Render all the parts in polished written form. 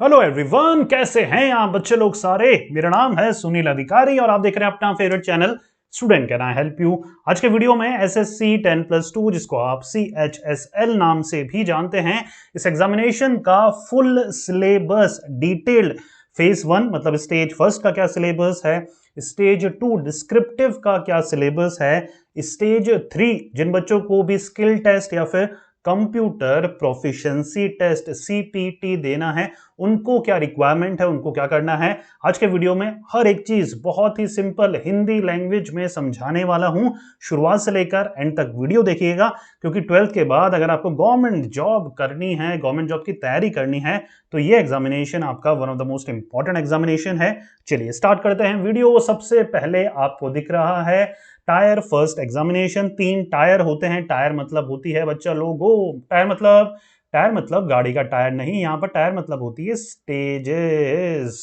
Hello everyone, कैसे हैं आप बच्चे लोग सारे। मेरा नाम है सुनील अधिकारी और आप देख रहे हैं अपना favourite channel student can I help you. आज के वीडियो में एसएससी 10+2 जिसको आप CHSL नाम से भी जानते हैं, इस एग्जामिनेशन का फुल सिलेबस डिटेल्ड फेज 1 मतलब स्टेज फर्स्ट का क्या सिलेबस है, स्टेज 2 डिस्क्रिप्टिव का क्या सिलेबस है, स्टेज 3 जिन बच्चों को भी स्किल टेस्ट या फिर कंप्यूटर प्रोफिशिएंसी टेस्ट CPT देना है उनको क्या रिक्वायरमेंट है, उनको क्या करना है। आज के वीडियो में हर एक चीज बहुत ही सिंपल हिंदी लैंग्वेज में समझाने वाला हूं। शुरुआत से लेकर एंड तक वीडियो देखिएगा, क्योंकि 12th के बाद अगर आपको गवर्नमेंट जॉब करनी है, गवर्नमेंट जॉब की तैयारी करनी है, तो ये एग्जामिनेशन आपका one of the most important examination है। चलिए स्टार्ट करते हैं वीडियो। सबसे पहले आपको दिख रहा है टायर फर्स्ट एग्जामिनेशन। 3 टायर होते हैं। टायर मतलब होती है बच्चा लोगो, टायर मतलब गाड़ी का टायर नहीं, यहां पर टायर मतलब होती है स्टेजेस।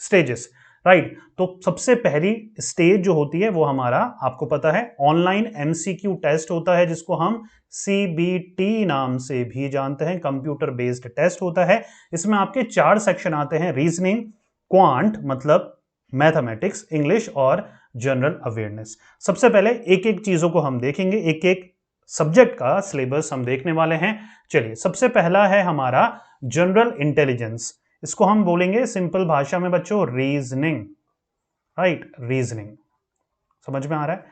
Stages, right. तो सबसे पहली स्टेज जो होती है वो हमारा आपको पता है ऑनलाइन MCQ टेस्ट होता है, जिसको हम CBT नाम से भी जानते हैं, कंप्यूटर बेस्ड टेस्ट होता है। इसमें आपके 4 सेक्शन आते हैं, रीजनिंग, क्वांट मतलब मैथमेटिक्स, इंग्लिश और जनरल अवेयरनेस। सबसे पहले एक एक चीजों को हम देखेंगे, एक एक सब्जेक्ट का सिलेबस हम देखने वाले हैं। चलिए सबसे पहला है हमारा जनरल इंटेलिजेंस। इसको हम बोलेंगे सिंपल भाषा में बच्चों रीजनिंग, राइट। रीजनिंग समझ में आ रहा है।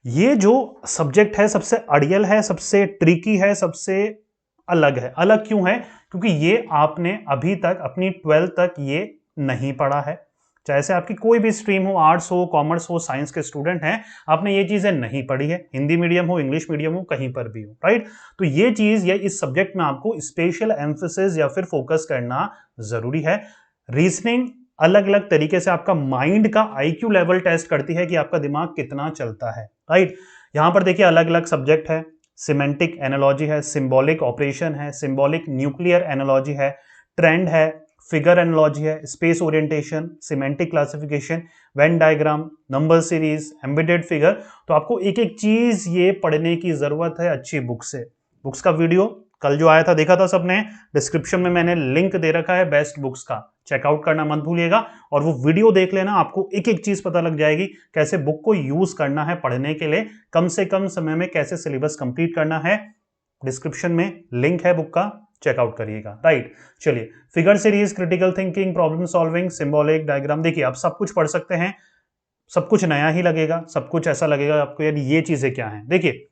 ये जो सब्जेक्ट है सबसे अड़ियल है, सबसे ट्रिकी है, सबसे अलग है। अलग क्यों है? क्योंकि ये आपने अभी तक अपनी 12th तक ये नहीं पढ़ा है। चाहे से आपकी कोई भी स्ट्रीम हो, आर्ट्स हो, कॉमर्स हो, साइंस के स्टूडेंट हैं, आपने ये चीजें नहीं पढ़ी है। हिंदी मीडियम हो, इंग्लिश मीडियम हो, कहीं पर भी हो, राइट। तो ये चीज या इस सब्जेक्ट में आपको स्पेशल एम्फेसिस या फिर फोकस करना जरूरी है। रीजनिंग अलग अलग तरीके से आपका माइंड का IQ लेवल टेस्ट करती है कि आपका दिमाग कितना चलता है, राइट। यहां पर देखिए अलग अलग सब्जेक्ट है। सिमेंटिक एनालॉजी है, सिंबॉलिक ऑपरेशन है, सिंबॉलिक न्यूक्लियर एनालॉजी है, ट्रेंड है, फिगर एनालॉजी है, space orientation, semantic classification, Venn diagram, number series, embedded figure. तो आपको एक एक चीज ये पढ़ने की जरूरत है अच्छी बुक से। बुक्स का वीडियो कल जो आया था देखा था सबने, डिस्क्रिप्शन में मैंने लिंक दे रखा है बेस्ट बुक्स का, चेकआउट करना मत भूलिएगा। और वो वीडियो देख लेना, आपको एक एक चीज पता लग जाएगी कैसे बुक को यूज करना है पढ़ने के लिए, कम से कम समय में कैसे सिलेबस कंप्लीट करना है। डिस्क्रिप्शन में लिंक है बुक का, चेकआउट करिएगा, राइट। चलिए figure series, critical thinking, problem solving, symbolic diagram, देखिए आप सब कुछ पढ़ सकते हैं। सब कुछ नया ही लगेगा, सब कुछ ऐसा लगेगा आपको यार ये चीजें क्या हैं। देखिए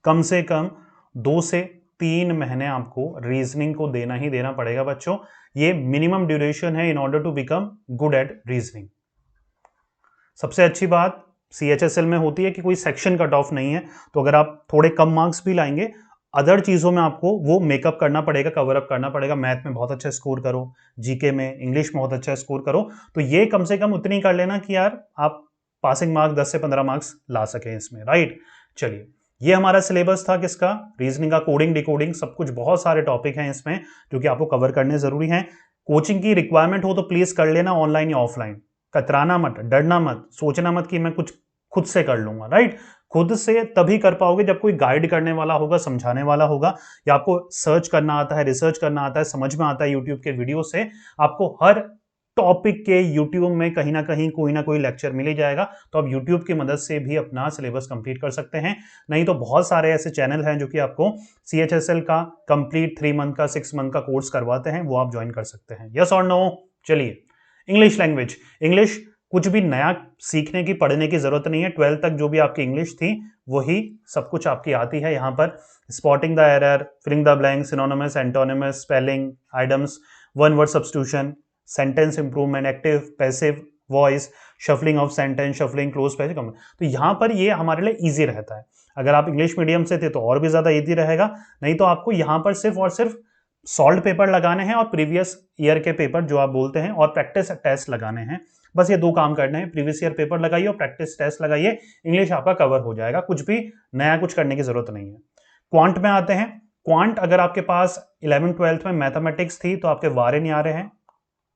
कम से कम 2 से 3 महीने आपको रीजनिंग को देना ही देना पड़ेगा बच्चों। ये मिनिमम ड्यूरेशन है in order to become good at reasoning. सबसे अच्छी बात CHSL में होती है कि कोई सेक्शन कट ऑफ नहीं है, तो अगर आप थोड़े कम मार्क्स भी लाएंगे, अदर चीजों में आपको वो मेकअप करना पड़ेगा, कवर अप करना पड़ेगा। मैथ में बहुत अच्छा स्कोर करो, GK में, इंग्लिश में बहुत अच्छा स्कोर करो, तो ये कम से कम उतनी कर लेना कि यार आप पासिंग मार्क्स 10 से 15 मार्क्स ला सकें इसमें, राइट। चलिए ये हमारा सिलेबस था किसका, रीजनिंग का। कोडिंग, डिकोडिंग, सब कुछ, बहुत सारे टॉपिक हैं इसमें जो कि आपको कवर करने जरूरी हैं। कोचिंग की रिक्वायरमेंट हो तो प्लीज कर लेना, ऑनलाइन या ऑफलाइन। कतराना मत, डरना मत, सोचना मत कि मैं कुछ खुद से कर लूंगा, राइट। खुद से तभी कर पाओगे जब कोई गाइड करने वाला होगा, समझाने वाला होगा, या आपको सर्च करना आता है, रिसर्च करना आता है, समझ में आता है यूट्यूब के वीडियो से। आपको हर टॉपिक के यूट्यूब में कहीं ना कोई लेक्चर मिल ही जाएगा, तो आप यूट्यूब की मदद से भी अपना सिलेबस कंप्लीट कर सकते हैं। नहीं तो बहुत सारे ऐसे चैनल हैं जो कि आपको CHSL का कंप्लीट 3 मंथ का, 6 मंथ का कोर्स करवाते हैं, वो आप ज्वाइन कर सकते हैं। यस और नो? चलिए इंग्लिश लैंग्वेज। इंग्लिश कुछ भी नया सीखने की, पढ़ने की जरूरत नहीं है। 12th तक जो भी आपकी इंग्लिश थी वही सब कुछ आपकी आती है। यहाँ पर spotting the error, filling the blank, synonymous, antonymous, spelling, idioms, one word substitution, sentence improvement, active passive voice, shuffling of sentence, shuffling cloze passive comment. तो यहाँ पर ये हमारे लिए इजी रहता है। अगर आप इंग्लिश मीडियम से थे तो और भी ज्यादा इजी रहेगा, नहीं तो आपको यहाँ पर सिर्फ और सिर्फ सॉल्ट पेपर लगाने हैं और प्रीवियस ईयर के पेपर जो आप बोलते हैं और प्रैक्टिस टेस्ट लगाने हैं। बस ये 2 काम करने हैं, प्रीवियस ईयर पेपर लगाइए और प्रैक्टिस टेस्ट लगाइए, इंग्लिश आपका कवर हो जाएगा। कुछ भी नया कुछ करने की जरूरत नहीं है। क्वांट में आते हैं। क्वांट अगर आपके पास 11th 12th में मैथमेटिक्स थी तो आपके वारे नहीं आ रहे हैं,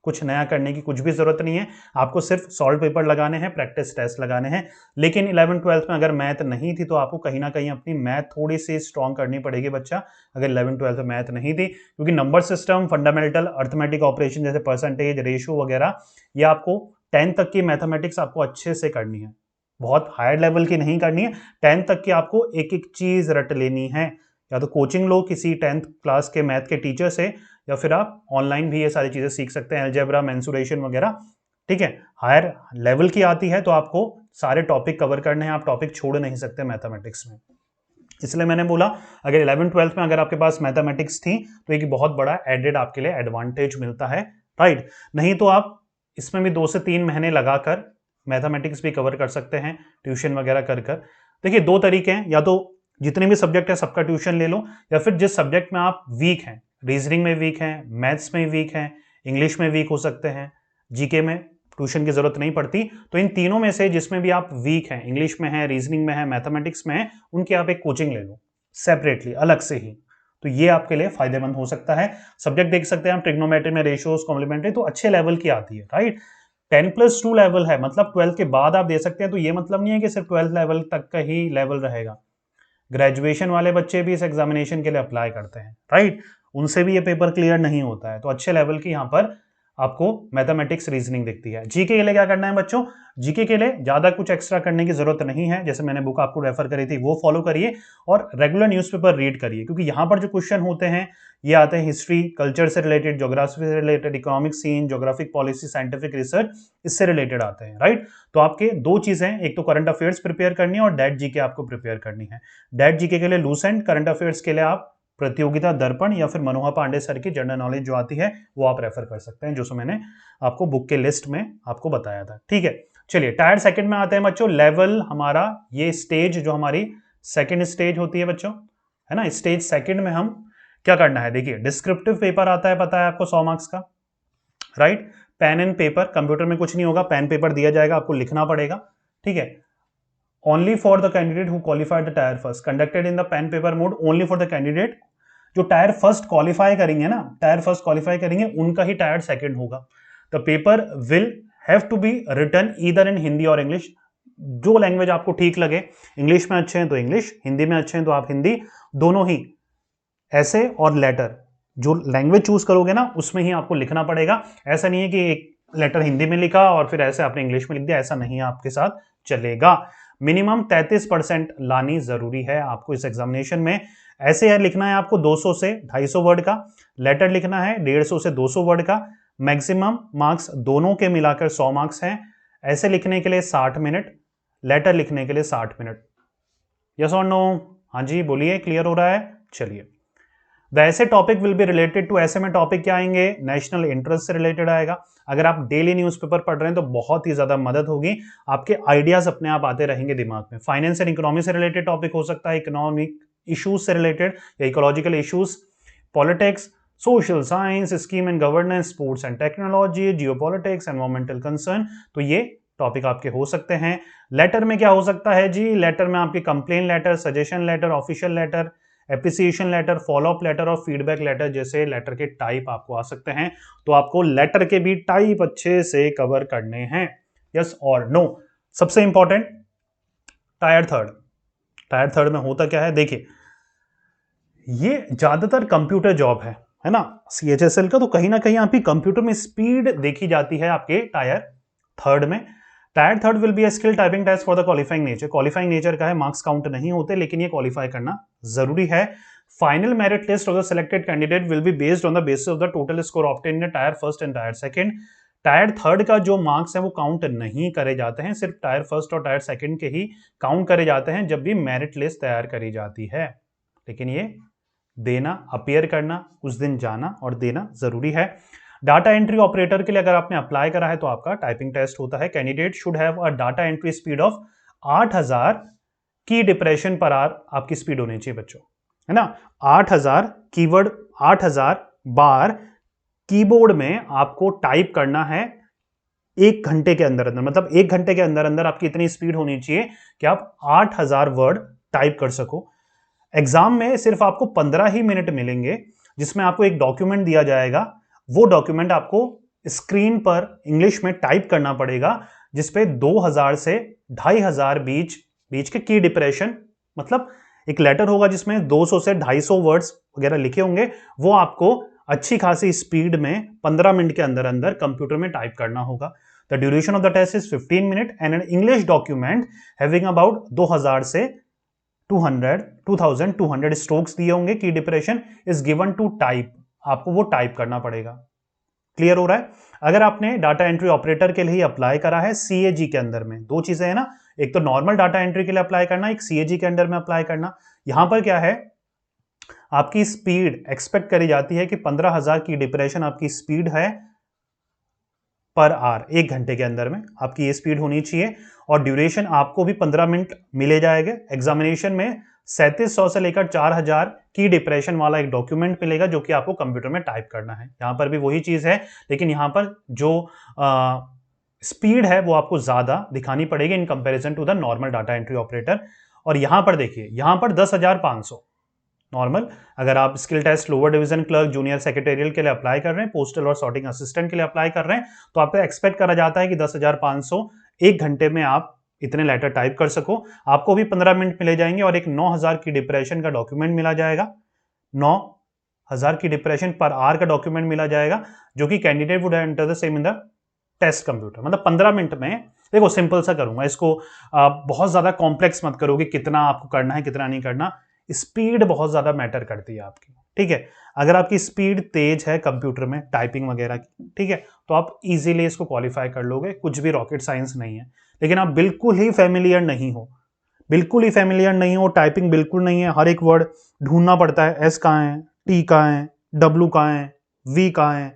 कुछ नया करने की कुछ भी जरूरत नहीं है, आपको सिर्फ सॉल्व पेपर लगाने हैं, प्रैक्टिस टेस्ट लगाने हैं। लेकिन 11th-12th में अगर मैथ नहीं थी तो आपको कहीं ना कहीं अपनी मैथ थोड़ी सी स्ट्रॉन्ग करनी पड़ेगी बच्चा, अगर 11th-12th में मैथ नहीं थी, क्योंकि number system, fundamental arithmetic operation जैसे परसेंटेज, रेशियो वगैरह, ये आपको 10th तक की मैथमेटिक्स आपको अच्छे से करनी है, बहुत हायर लेवल की नहीं करनी है। 10th तक की आपको एक एक चीज रट लेनी है, या तो कोचिंग लो किसी 10th क्लास के मैथ के टीचर से, या फिर आप ऑनलाइन भी ये सारी चीजें सीख सकते हैं, अलजेब्रा, मेंसुरेशन वगैरह। ठीक है, हायर लेवल की आती है तो आपको सारे टॉपिक कवर करने हैं, आप टॉपिक छोड़ नहीं सकते मैथमेटिक्स में। इसलिए मैंने बोला अगर 11th-12th में अगर आपके पास मैथमेटिक्स थी तो एक बहुत बड़ा एडेड आपके लिए एडवांटेज मिलता है, राइट। नहीं तो आप इसमें भी 2 से 3 महीने लगाकर मैथमेटिक्स भी कवर कर सकते हैं, ट्यूशन वगैरह कर कर। देखिए 2 तरीके हैं, या तो जितने भी सब्जेक्ट है सबका ट्यूशन ले लो, या फिर जिस सब्जेक्ट में आप वीक हैं, रीजनिंग में वीक हैं, मैथ्स में वीक हैं, इंग्लिश में वीक हो सकते हैं, जीके में ट्यूशन की जरूरत नहीं पड़ती, तो इन तीनों में से जिसमें भी आप वीक हैं, इंग्लिश में है, रीजनिंग में है, मैथमेटिक्स में है, उनकी आप एक कोचिंग ले लो सेपरेटली, अलग से ही, तो ये आपके लिए फायदेमंद हो सकता है। सब्जेक्ट देख सकते हैं हम, ट्रिग्नोमेट्री में रेशियोज, कॉम्प्लीमेंट्री, तो अच्छे लेवल की आती है, राइट। 10+2 लेवल है, मतलब 12th के बाद आप दे सकते हैं, तो ये मतलब नहीं है कि सिर्फ 12th लेवल तक का ही लेवल रहेगा। ग्रेजुएशन वाले बच्चे भी इस एग्जामिनेशन के लिए अप्लाई करते हैं, राइट, उनसे भी ये पेपर क्लियर नहीं होता है, तो अच्छे लेवल की यहाँ पर आपको मैथमेटिक्स, रीजनिंग दिखती है। जीके के लिए क्या करना है बच्चों, जीके के लिए ज्यादा कुछ एक्स्ट्रा करने की जरूरत नहीं है, जैसे मैंने बुक आपको रेफर करी थी वो फॉलो करिए और रेगुलर न्यूज़पेपर रीड करिए, क्योंकि यहाँ पर जो क्वेश्चन होते हैं ये आते हैं हिस्ट्री, कल्चर से रिलेटेड, ज्योग्राफी से related, economic scene, geographic policy, scientific research, इससे रिलेटेड आते हैं, राइट। तो आपके 2 चीजें, एक तो करंट अफेयर्स प्रिपेयर करनी है और डेट जीके आपको प्रिपेयर करनी है। डेट जीके के लिए लूसेंट, करंट अफेयर्स के लिए आप प्रतियोगिता दर्पण या फिर मनोहर पांडे सर की जनरल नॉलेज जो आती है वो आप रेफर कर सकते हैं, जो सो मैंने आपको बुक के लिस्ट में आपको बताया था, ठीक है। चलिए टायर सेकंड में आते हैं बच्चों। लेवल हमारा ये स्टेज जो हमारी सेकंड स्टेज होती है बच्चों, है ना, स्टेज सेकंड में हम क्या करना है, देखिए डिस्क्रिप्टिव पेपर आता है, पता है आपको 100 मार्क्स का, right. Pen and paper, computer में कुछ नहीं होगा, पेन पेपर दिया जाएगा, आपको लिखना पड़ेगा, ठीक है। Only for the candidate who qualified the tier first, conducted in the pen paper mode, only for the candidate जो टायर फर्स्ट क्वालिफाई करेंगे ना, टायर फर्स्ट क्वालिफाई करेंगे उनका ही टायर सेकंड होगा। The paper will have to be written either in Hindi और English, जो language आपको ठीक लगे, इंग्लिश में अच्छे हैं तो इंग्लिश, हिंदी में अच्छे हैं तो आप हिंदी, दोनों ही, ऐसे और लेटर, जो लैंग्वेज चूज करोगे ना उसमें ही आपको लिखना पड़ेगा। ऐसा नहीं है कि एक लेटर हिंदी में लिखा और फिर ऐसे आपने इंग्लिश में लिख दिया, ऐसा नहीं आपके साथ चलेगा। मिनिमम 33% लानी जरूरी है आपको इस एग्जामिनेशन में। ऐसे यार लिखना है आपको 200 से 250 वर्ड का, लेटर लिखना है 150 से 200 वर्ड का, मैक्सिमम मार्क्स दोनों के मिलाकर 100 मार्क्स हैं। ऐसे लिखने के लिए 60 मिनट, लेटर लिखने के लिए 60 मिनट। यस और नो? हाँ जी बोलिए, क्लियर हो रहा है? चलिए, द ऐसे topic will be related to, ऐसे में टॉपिक क्या आएंगे, नेशनल इंटरेस्ट से रिलेटेड आएगा। अगर आप डेली न्यूज़पेपर पढ़ रहे हैं तो बहुत ही ज्यादा मदद होगी, आपके आइडियाज अपने आप आते रहेंगे दिमाग में। फाइनेंस एंड इकोनॉमी से रिलेटेड टॉपिक हो सकता है, इकोनॉमिक इश्यूज से रिलेटेड या ecological issues, politics, social science, scheme and governance, sports and technology, geopolitics, environmental concern, तो ये टॉपिक आपके हो सकते हैं। लेटर में क्या हो सकता है जी, लेटर में आपके complaint letter, suggestion letter, official letter, appreciation letter, follow up letter और फीडबैक लेटर जैसे लेटर के टाइप आपको आ सकते हैं। तो आपको लेटर के भी टाइप अच्छे से कवर करने हैं, यस और नो। सबसे important tyre third, tyre third में होता क्या है, देखिए ये ज्यादातर कंप्यूटर जॉब है ना CHSL का, तो कहीं ना कहीं आपकी कंप्यूटर में स्पीड देखी जाती है आपके टायर थर्ड में। Tier third will be a skill typing test for the qualifying nature, qualifying nature का है, मार्क्स काउंट नहीं होते लेकिन ये क्वालिफाई करना जरूरी है। Final merit list of the selected candidate will be based on the basis of the total score obtained in tyre first and tyre second. Tyre third का जो मार्क्स है वो काउंट नहीं करे जाते हैं, सिर्फ टायर फर्स्ट और टायर सेकंड के ही काउंट करे जाते हैं जब भी मेरिट लिस्ट तैयार करी जाती है। लेकिन ये देना, अपीयर करना, उस दिन जाना और देना जरूरी है। डाटा एंट्री ऑपरेटर के लिए अगर आपने अप्लाई करा है तो आपका टाइपिंग टेस्ट होता है। Candidate should have a data entry speed of 8000 की डिप्रेशन पर आवर आपकी स्पीड होनी चाहिए बच्चों, है ना। 8000 कीवर्ड, 8000 बार कीबोर्ड में आपको टाइप करना है 1 घंटे के अंदर अंदर, मतलब 1 घंटे के अंदर अंदर आपकी इतनी स्पीड होनी चाहिए कि आप 8000 वर्ड टाइप कर सको। एग्जाम में सिर्फ आपको 15 ही मिनट मिलेंगे जिसमें आपको एक डॉक्यूमेंट दिया जाएगा, वो डॉक्यूमेंट आपको स्क्रीन पर इंग्लिश में टाइप करना पड़ेगा, जिसपे 2000 से 2500 बीच के की डिप्रेशन, मतलब एक लेटर होगा जिसमें 200 से 250 वर्ड्स वगैरह लिखे होंगे, वो आपको अच्छी खासी स्पीड में 15 मिनट के अंदर अंदर कंप्यूटर में टाइप करना होगा। The duration of the test is 15 minute and an English document having about 2000 से 2200 स्ट्रोक्स दिए होंगे। Key depression is given to type, आपको वो टाइप करना पड़ेगा। क्लियर हो रहा है? अगर आपने डाटा एंट्री ऑपरेटर के लिए अप्लाई करा है सीएजी के अंदर में, दो चीजें हैं ना, एक तो नॉर्मल डाटा एंट्री के लिए अप्लाई करना, एक सीएजी के अंदर में अप्लाई करना। यहां पर क्या है, आपकी स्पीड एक्सपेक्ट करी जाती है कि 15,000 की डिप्रेशन आपकी स्पीड है पर आवर, 1 घंटे के अंदर में आपकी ये स्पीड होनी चाहिए। और ड्यूरेशन आपको भी 15 मिनट मिले जाएंगे। एग्जामिनेशन में 3700 से लेकर 4000 की डिप्रेशन वाला एक डॉक्यूमेंट मिलेगा, जो कि आपको कंप्यूटर में टाइप करना है। यहां पर भी वही चीज है, लेकिन यहां पर जो स्पीड है वो आपको ज्यादा दिखानी पड़ेगी in comparison to the normal data entry operator. और यहां पर देखिए, यहां पर 10,500 नॉर्मल। अगर आप skill test lower division clerk, junior secretarial के लिए अप्लाई कर रहे हैं, पोस्टल और सॉर्टिंग असिस्टेंट के लिए अप्लाई कर रहे हैं, तो आपको एक्सपेक्ट करा जाता है कि 10,500 1 घंटे में आप इतने लेटर टाइप कर सको। आपको भी 15 मिनट मिले जाएंगे और एक 9000 की डिप्रेशन का डॉक्यूमेंट मिला जाएगा। 9000 की डिप्रेशन पर आवर का डॉक्यूमेंट मिला जाएगा, जो कि candidate would enter the same in the test computer. मतलब 15 मिनट में, देखो सिंपल सा करूंगा इसको, बहुत ज्यादा कॉम्प्लेक्स मत करो कि कितना आपको करना है कितना नहीं करना। स्पीड बहुत ज्यादा मैटर करती है आपकी, ठीक है। अगर आपकी स्पीड तेज है कंप्यूटर में टाइपिंग वगैरह की, ठीक है, तो आप इजीली इसको क्वालिफाई कर लोगे, कुछ भी रॉकेट साइंस नहीं है। लेकिन आप बिल्कुल ही फेमिलियर नहीं हो, टाइपिंग बिल्कुल नहीं है, हर एक वर्ड ढूंढना पड़ता है, एस कहाँ है, टी कहाँ है, डब्ल्यू कहाँ है, वी कहाँ है,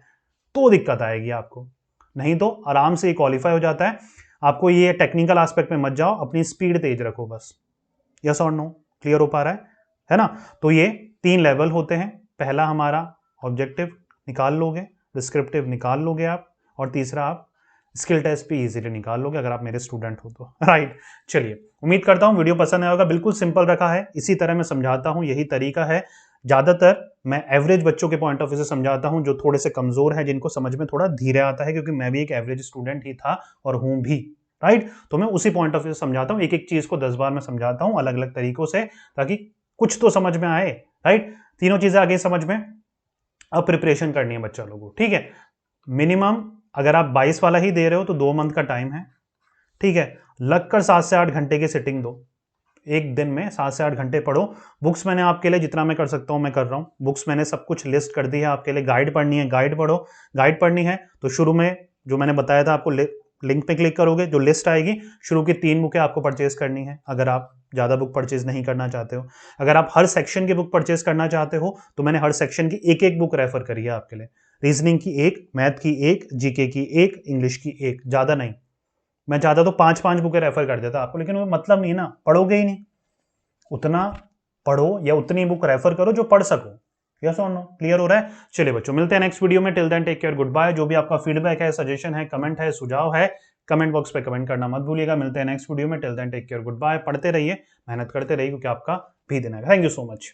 तो दिक्कत आएगी आपको। नहीं तो आराम से क्वालिफाई हो जाता है। आपको ये टेक्निकल एस्पेक्ट में मत जाओ, अपनी स्पीड तेज रखो बस। यस और नो? क्लियर हो पा रहा है ना? तो ये 3 लेवल होते हैं। पहला हमारा ऑब्जेक्टिव निकाल लोगे, डिस्क्रिप्टिव निकाल लोगे आप, और तीसरा आप स्किल टेस्ट भी इजीली निकाल लोगे अगर आप मेरे स्टूडेंट हो तो। राइट, चलिए, उम्मीद करता हूं वीडियो पसंद आया होगा। बिल्कुल सिंपल रखा है, इसी तरह मैं समझाता हूं, यही तरीका है। ज्यादातर मैं एवरेज बच्चों के पॉइंट ऑफ व्यू से समझाता हूं, जो थोड़े से कमजोर हैं, जिनको समझ में थोड़ा धीरे आता है, क्योंकि मैं भी एक एवरेज स्टूडेंट ही था और हूं भी। राइट, तो मैं उसी पॉइंट ऑफ व्यू से समझाता हूं, एक एक चीज को 10 बार मैं समझाता हूं अलग अलग तरीकों से, ताकि कुछ तो समझ में आए। राइट, तीनों चीजें आगे समझ में। अब प्रिपरेशन करनी है बच्चा लोगों को, ठीक है। मिनिमम अगर आप 22 वाला ही दे रहे हो तो 2 मंथ का टाइम है, ठीक है। लगकर 7 से 8 घंटे की सिटिंग दो, एक दिन में 7 से 8 घंटे पढ़ो। बुक्स मैंने आपके लिए जितना मैं कर सकता हूं मैं कर रहा हूं। बुक्स मैंने सब कुछ लिस्ट कर दी है आपके लिए। गाइड पढ़नी है, गाइड पढ़ो। गाइड पढ़नी है तो शुरू में जो मैंने बताया था आपको, लिंक पे क्लिक करोगे, जो लिस्ट आएगी, शुरू की 3 बुकें आपको परचेज करनी है, अगर आप ज्यादा बुक परचेज नहीं करना चाहते हो। अगर आप हर सेक्शन की बुक परचेज करना चाहते हो तो मैंने हर सेक्शन की एक एक बुक रेफर करी है आपके लिए। रीजनिंग की 1, मैथ की 1, जीके की 1, इंग्लिश की 1, ज्यादा नहीं। मैं चाहता तो 5-5 बुकें रेफर कर देता आपको, लेकिन वो मतलब नहीं ना, पढ़ोगे ही नहीं। उतना पढ़ो या उतनी बुक रेफर करो जो पढ़ सको। यस और नो? क्लियर हो रहा है? चलिए बच्चों, मिलते हैं नेक्स्ट वीडियो में। Till then take care, goodbye. जो भी आपका फीडबैक है, सजेशन है, कमेंट है, सुझाव है, कमेंट बॉक्स पे कमेंट करना मत भूलिएगा। मिलते हैं नेक्स्ट वीडियो में। Till then take care, goodbye. पढ़ते रहिए, मेहनत करते रहिए, क्योंकि आपका भी दिन है। Thank you so much.